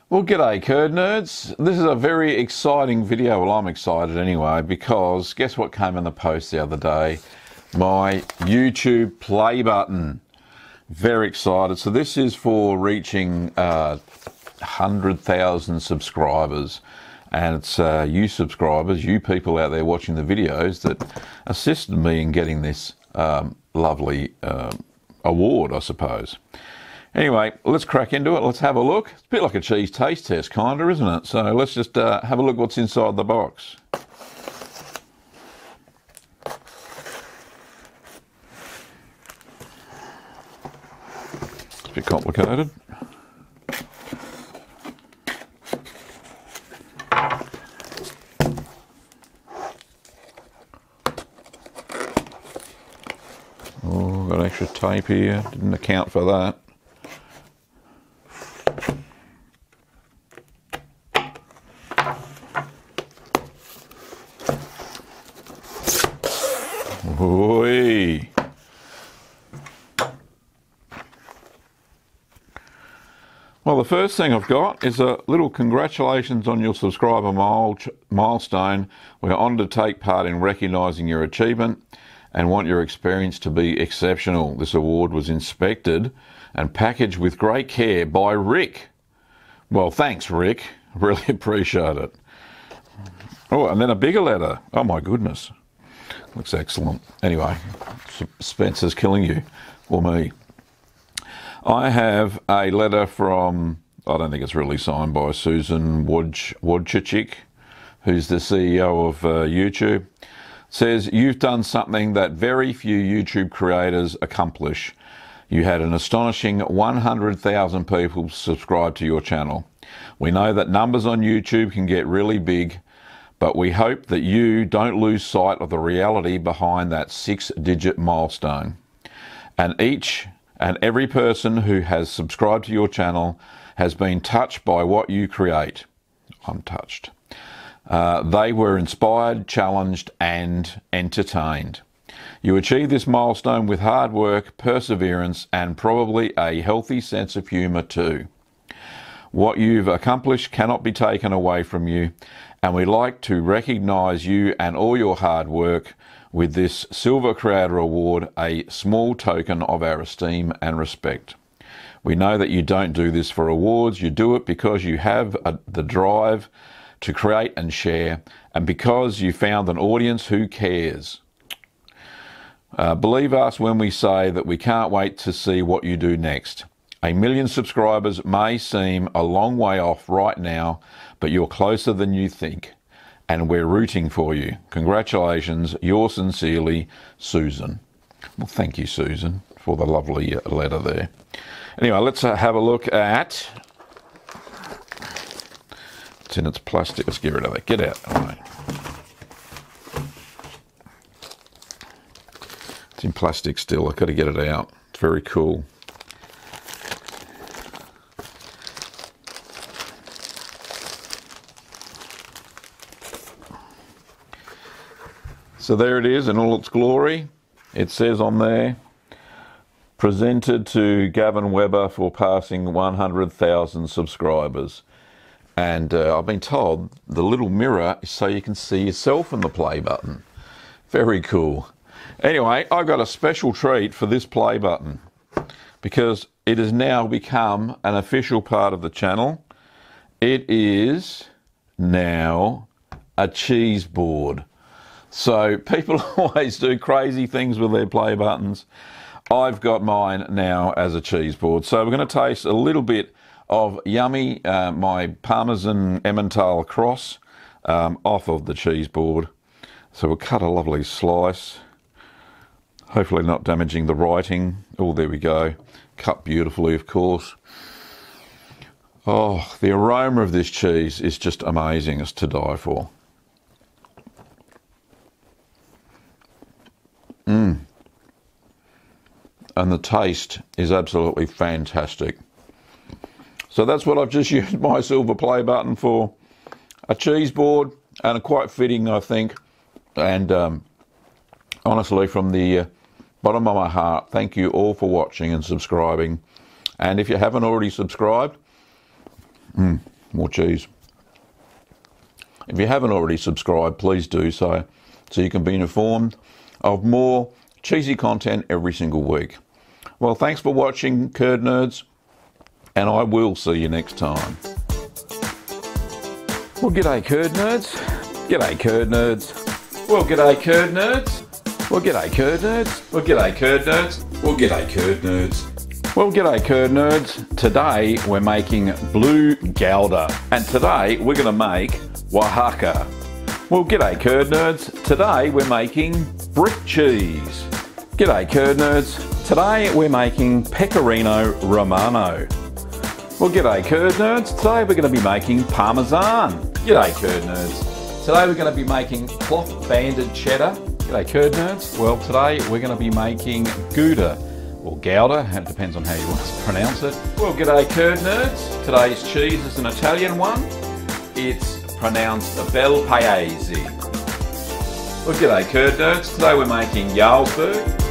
Well, g'day Curd Nerds. This is a very exciting video. Well, I'm excited anyway, because guess what came in the post the other day? My YouTube play button. Very excited. So this is for reaching 100,000 subscribers. And it's you subscribers, you people out there watching the videos that assisted me in getting this lovely award, I suppose. Anyway, let's crack into it. Let's have a look. It's a bit like a cheese taste test, kind of, isn't it? So let's just have a look what's inside the box. It's a bit complicated. Oh, got extra tape here. Didn't account for that. Oi. Well, the first thing I've got is a little congratulations on your subscriber milestone. We're on to take part in recognising your achievement and want your experience to be exceptional. This award was inspected and packaged with great care by Rick. Well, thanks, Rick. Really appreciate it. Oh, and then a bigger letter. Oh, my goodness. Looks excellent. Anyway, Spencer's killing you, or me. I have a letter from, I don't think it's really signed by Susan Wojcicki, who's the CEO of YouTube. Says, you've done something that very few YouTube creators accomplish. You had an astonishing 100,000 people subscribe to your channel. We know that numbers on YouTube can get really big, but we hope that you don't lose sight of the reality behind that 6-digit milestone. And each and every person who has subscribed to your channel has been touched by what you create. I'm touched. They were inspired, challenged, and entertained. You achieved this milestone with hard work, perseverance, and probably a healthy sense of humour too. What you've accomplished cannot be taken away from you, and we'd like to recognise you and all your hard work with this Silver Creator Award, a small token of our esteem and respect. We know that you don't do this for awards, you do it because you have the drive to create and share, and because you found an audience who cares. Believe us when we say that we can't wait to see what you do next. 1 million subscribers may seem a long way off right now, but you're closer than you think, and we're rooting for you. Congratulations, yours sincerely, Susan. Well, thank you, Susan, for the lovely letter there. Anyway, let's have a look at... It's in its plastic. Let's get rid of that. Get out. All right. It's in plastic still. I've got to get it out. It's very cool. So there it is in all its glory. It says on there, presented to Gavin Weber for passing 100,000 subscribers. And I've been told the little mirror is so you can see yourself in the play button. Very cool. Anyway, I've got a special treat for this play button because it has now become an official part of the channel. It is now a cheese board. So people always do crazy things with their play buttons. I've got mine now as a cheese board. So we're going to taste a little bit of yummy, my Parmesan Emmental cross off of the cheese board. So we'll cut a lovely slice, hopefully not damaging the writing. Oh, there we go. Cut beautifully, of course. Oh, the aroma of this cheese is just amazing. It's to die for. And the taste is absolutely fantastic. So that's what I've just used my silver play button for. A cheese board, and quite fitting, I think. And honestly, from the bottom of my heart, thank you all for watching and subscribing. And if you haven't already subscribed, more cheese. If you haven't already subscribed, please do so you can be informed of more cheesy content every single week. Well, thanks for watching, Curd Nerds, and I will see you next time. Well, g'day, Curd Nerds. G'day, Curd Nerds. Well, g'day, Curd Nerds. Well, g'day, Curd Nerds. Well, g'day, Curd Nerds. Well, g'day, Curd Nerds. Well, g'day, Curd Nerds. Today we're making blue Gouda, and today we're going to make Oaxaca. Well, g'day, Curd Nerds. Today we're making brick cheese. G'day, Curd Nerds. Today we're making Pecorino Romano. Well, g'day, Curd Nerds. Today we're going to be making Parmesan. G'day, Curd Nerds. Today we're going to be making cloth banded cheddar. G'day, Curd Nerds. Well, today we're going to be making Gouda, or Gouda, it depends on how you want to pronounce it. Well, g'day, Curd Nerds. Today's cheese is an Italian one. It's pronounced Bel Paese. Well, g'day, Curd Nerds. Today we're making Jarlsberg.